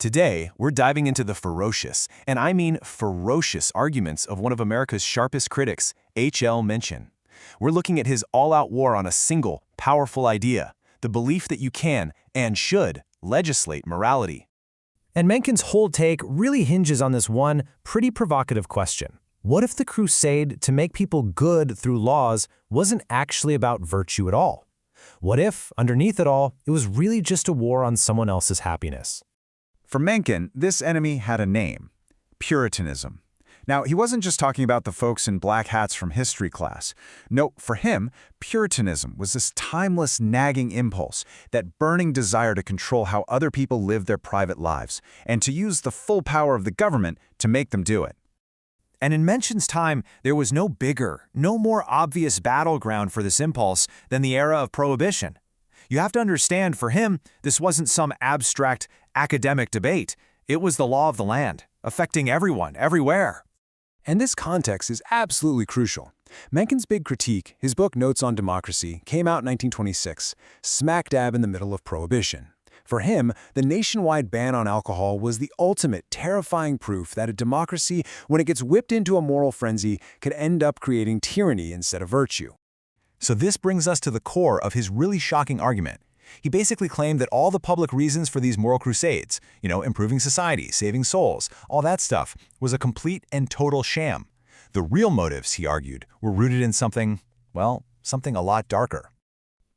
Today, we're diving into the ferocious, and I mean ferocious arguments of one of America's sharpest critics, H.L. Mencken. We're looking at his all-out war on a single, powerful idea, the belief that you can, and should, legislate morality. And Mencken's whole take really hinges on this one pretty provocative question. What if the crusade to make people good through laws wasn't actually about virtue at all? What if, underneath it all, it was really just a war on someone else's happiness? For Mencken, this enemy had a name: Puritanism. Now, he wasn't just talking about the folks in black hats from history class. No, for him, Puritanism was this timeless, nagging impulse, that burning desire to control how other people live their private lives, and to use the full power of the government to make them do it. And in Mencken's time, there was no bigger, no more obvious battleground for this impulse than the era of Prohibition. You have to understand, for him, this wasn't some abstract academic debate. It was the law of the land, affecting everyone, everywhere. And this context is absolutely crucial. Mencken's big critique, his book Notes on Democracy, came out in 1926, smack dab in the middle of Prohibition. For him, the nationwide ban on alcohol was the ultimate terrifying proof that a democracy, when it gets whipped into a moral frenzy, could end up creating tyranny instead of virtue. So this brings us to the core of his really shocking argument. He basically claimed that all the public reasons for these moral crusades, improving society, saving souls, all that stuff, was a complete and total sham. The real motives, he argued, were rooted in something, well, something a lot darker.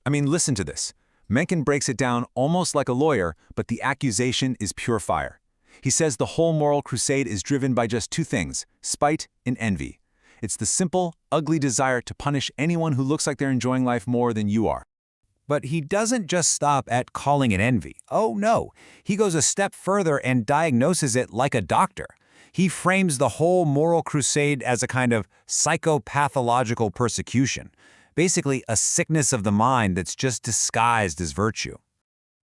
I mean, listen to this. Mencken breaks it down almost like a lawyer, but the accusation is pure fire. He says the whole moral crusade is driven by just two things: spite and envy. It's the simple, ugly desire to punish anyone who looks like they're enjoying life more than you are. But he doesn't just stop at calling it envy. Oh no, he goes a step further and diagnoses it like a doctor. He frames the whole moral crusade as a kind of psychopathological persecution, basically a sickness of the mind that's just disguised as virtue.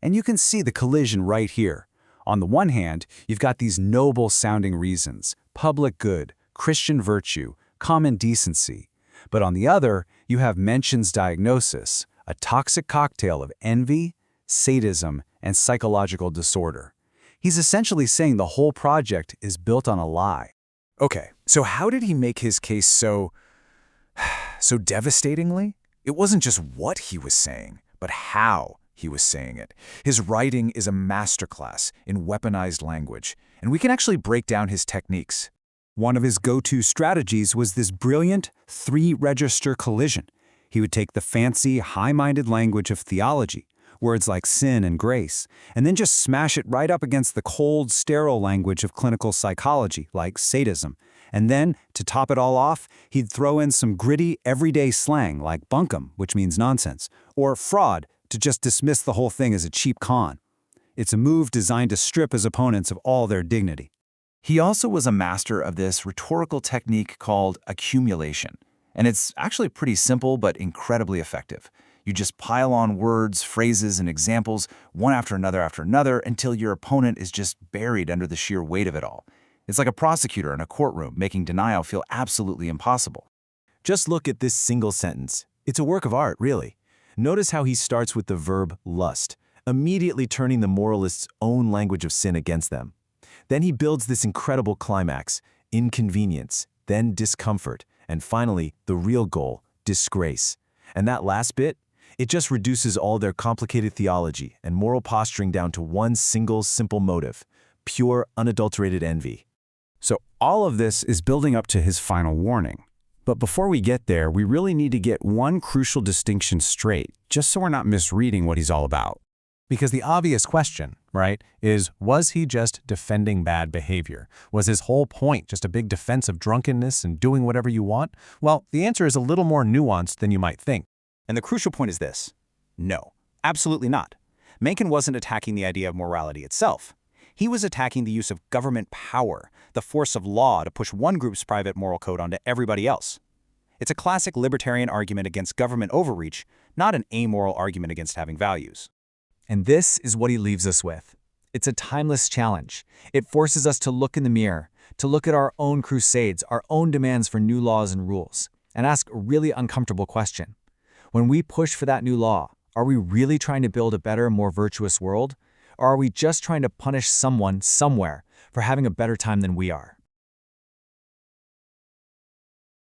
And you can see the collision right here. On the one hand, you've got these noble-sounding reasons: public good, Christian virtue, common decency. But on the other, you have Mencken's diagnosis: a toxic cocktail of envy, sadism, and psychological disorder. He's essentially saying the whole project is built on a lie. Okay, so how did he make his case so devastatingly? It wasn't just what he was saying, but how he was saying it. His writing is a masterclass in weaponized language, and we can actually break down his techniques. One of his go-to strategies was this brilliant three-register collision. He would take the fancy, high-minded language of theology, words like sin and grace, and then just smash it right up against the cold, sterile language of clinical psychology, like sadism. And then, to top it all off, he'd throw in some gritty, everyday slang like bunkum, which means nonsense, or fraud, to just dismiss the whole thing as a cheap con. It's a move designed to strip his opponents of all their dignity. He also was a master of this rhetorical technique called accumulation. And it's actually pretty simple but incredibly effective. You just pile on words, phrases, and examples, one after another, until your opponent is just buried under the sheer weight of it all. It's like a prosecutor in a courtroom making denial feel absolutely impossible. Just look at this single sentence. It's a work of art, really. Notice how he starts with the verb lust, immediately turning the moralist's own language of sin against them. Then he builds this incredible climax: inconvenience, then discomfort, and finally, the real goal, disgrace. And that last bit, it just reduces all their complicated theology and moral posturing down to one single simple motive: pure, unadulterated envy. So all of this is building up to his final warning. But before we get there, we really need to get one crucial distinction straight, just so we're not misreading what he's all about. Because the obvious question, right, is, was he just defending bad behavior? Was his whole point just a big defense of drunkenness and doing whatever you want? Well, the answer is a little more nuanced than you might think. And the crucial point is this: no, absolutely not. Mencken wasn't attacking the idea of morality itself. He was attacking the use of government power, the force of law to push one group's private moral code onto everybody else. It's a classic libertarian argument against government overreach, not an amoral argument against having values. And this is what he leaves us with. It's a timeless challenge. It forces us to look in the mirror, to look at our own crusades, our own demands for new laws and rules, and ask a really uncomfortable question. When we push for that new law, are we really trying to build a better, more virtuous world? Or are we just trying to punish someone somewhere for having a better time than we are?